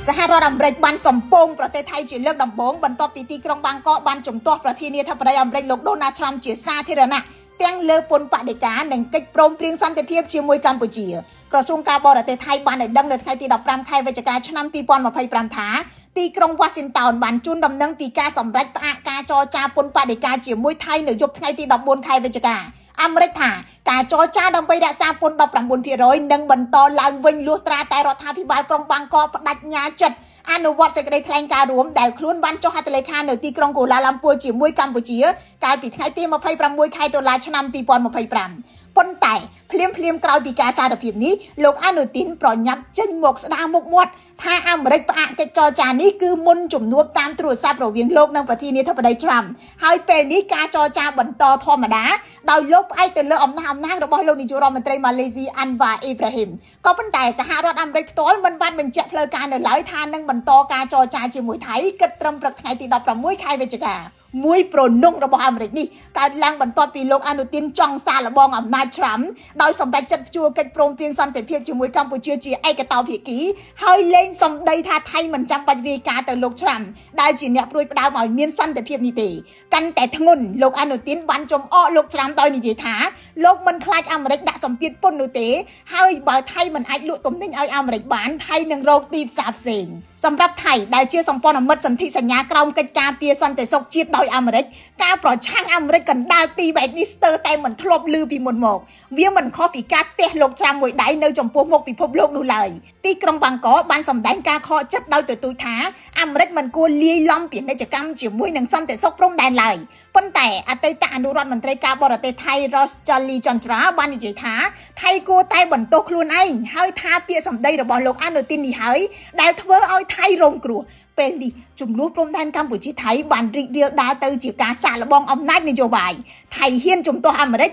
សហរដ្ឋអាមេរិកបានសម្ពងប្រទេសថៃជាលើកដំបូងបន្ទាប់ពីទីក្រុងបាងកកបានជំទាស់ប្រធានាធិបតីអាមេរិកលោកដូណាល់ត្រាំជាសាធារណៈទាំងលើពន្ធបដិការនិងកិច្ចព្រមព្រៀងសន្តិភាពជាមួយកម្ពុជាក្រសួងការបរទេសថៃបានឲ្យដឹងនៅថ្ងៃទី15ខែវិច្ឆិកាឆ្នាំ2025ថាទីក្រុងវ៉ាស៊ីនតោនបានជូនដំណឹងពីការសម្រេចផ្អាកការចរចាពន្ធបដិការជាមួយថៃនៅយប់ថ្ងៃទី14ខែវិច្ឆិកាអាមេរិកថាការចរចាដើម្បីរក្សាពន្ធ 19% នឹងបន្តឡើងវិញលុះត្រាតែរដ្ឋាភិបាលក្រុងបាងកកបដិញ្ញាចិត្តអនុវត្តសេចក្តីថ្លែងការណ៍រួមដែលខ្លួនបានចុះហត្ថលេខានៅទីក្រុងកូឡាឡាំពួរជាមួយកម្ពុជាកាលពីថ្ងៃទី26ខែតុលាឆ្នាំ2025ប៉ុន្តែភ្លាមក្រោយពីការសារភាពនេះលោកអនុទានប្រញាប់ចេញមកស្ដារមុខមាត់ថាអាមេរិកផ្អាកកិច្ចចរចានេះគឺមុនជំនួបតាមទូរស័ព្ទរវាងលោកនិងប្រធានាធិបតីត្រាំហើយពេលនេះការចរចាបន្តធម្មតាដោយលោកផ្អែកទៅលើអំណាចរបស់លោកនាយករដ្ឋមន្ត្រីម៉ាឡេស៊ីអាន់វ៉ាអ៊ីប្រាហ៊ីមក៏ប៉ុន្តែសហរដ្ឋអាមេរិកផ្ទាល់មិនបានបញ្ជាក់ផ្លូវការនៅឡើយថានឹងបន្តការចរចាជាមួយថៃគិតត្រឹមព្រឹកថ្ងៃទី16ខែវិច្ឆិកាមួយប្រណុងរបស់អាមេរិកនេះកើតឡើងបន្ទាប់ពីលោកអនុទានចង់សាកល្បងអំណាចត្រាំដោយសម្រេចចិត្តជួកិច្ចព្រមព្រៀងសន្តិភាពជាមួយកម្ពុជាជាឯកតោភាគីហើយលែងសម្ដីថាថៃមិនចាំបាច់រាយការណ៍ទៅលោកត្រាំដែលជាអ្នកព្រួយផ្ដើមឲ្យមានសន្តិភាពនេះទេកាន់តែធ្ងន់លោកអនុទានបានចំអកលោកត្រាំដោយនិយាយថាលោកមិនខ្លាចអាមេរិកដាក់សម្ពាធពន្ធនោះទេហើយបើថៃមិនអាចលក់ទំនិញឲ្យអាមេរិកបានថៃនឹងរកទីផ្សារផ្សេងសម្រាប់ថៃដែលជាសម្ព័ន្ធមិត្តសន្ធិសញ្ញាក្រោមកិច្ចការពារសន្តិសុខជាតិដោយអាមេរិកការប្រឆាំងអាមេរិកកណ្ដាលទីបែបនេះស្ទើរតែមិនធ្លាប់ឮពីមុនមកវាមិនខុសពីការទះលោកត្រាំមួយដៃនៅចំពោះមុខពិភពលោកនោះឡើយទីក្រុងបាងកកបានសម្ដែងការខកចិត្តដោយទទូចថាអាមេរិកមិនគួរលាយឡំពាណិជ្ជកម្មជាមួយនឹងសន្តិសុខព្រំដែនឡើយប៉ុន្តែអតីតអនុរដ្ឋមន្ត្រីការបរទេសថៃ Ross Charlie Chandra បាននិយាយថាថៃគួរតែបន្ទោសខ្លួនឯងហើយថាពាក្យសម្ដីរបស់លោកអនុទាននេះហើយដែលធ្វើឲ្យថៃរងគ្រោះពេលនេះចំនួនព្រំដែនកម្ពុជាថៃបានរីករាលដាលទៅជាការសាកល្បងអំណាចនយោបាយថៃហ៊ានជំទាស់អាមេរិ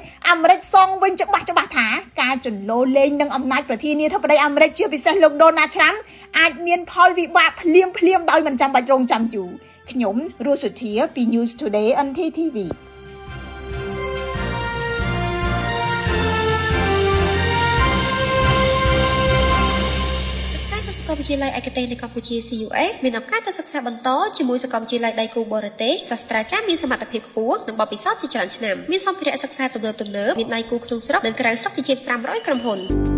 កសងវិញច្បាស់ថាការចន្លោលេងនឹងអំណាចប្រធានាធិបតីអាមេរិកជាពិសេសលោកដូណាល់ត្រាំអាចមានផលវិបាកភ្លាមដោយមិនចាំបាច់រងចាំយូរខ្ញុំរស់សុធាពី News Today NTTVសាកលវិទ្យាល័យឯកទេសនៅកម្ពុជា CUS មានឱកាសទៅសិក្សាបន្តជាមួយសាកលវិទ្យាល័យដៃគូបរទេសសាស្ត្រាចារ្យមានសមត្ថភាពខ្ពស់និងបទពិសោធន៍ជាច្រើនឆ្នាំមានសម្ភារៈសិក្សាទំនើបមានដៃគូក្នុងស្រុកនិងក្រៅស្រុកជាជាង500ក្រុមហ៊ុន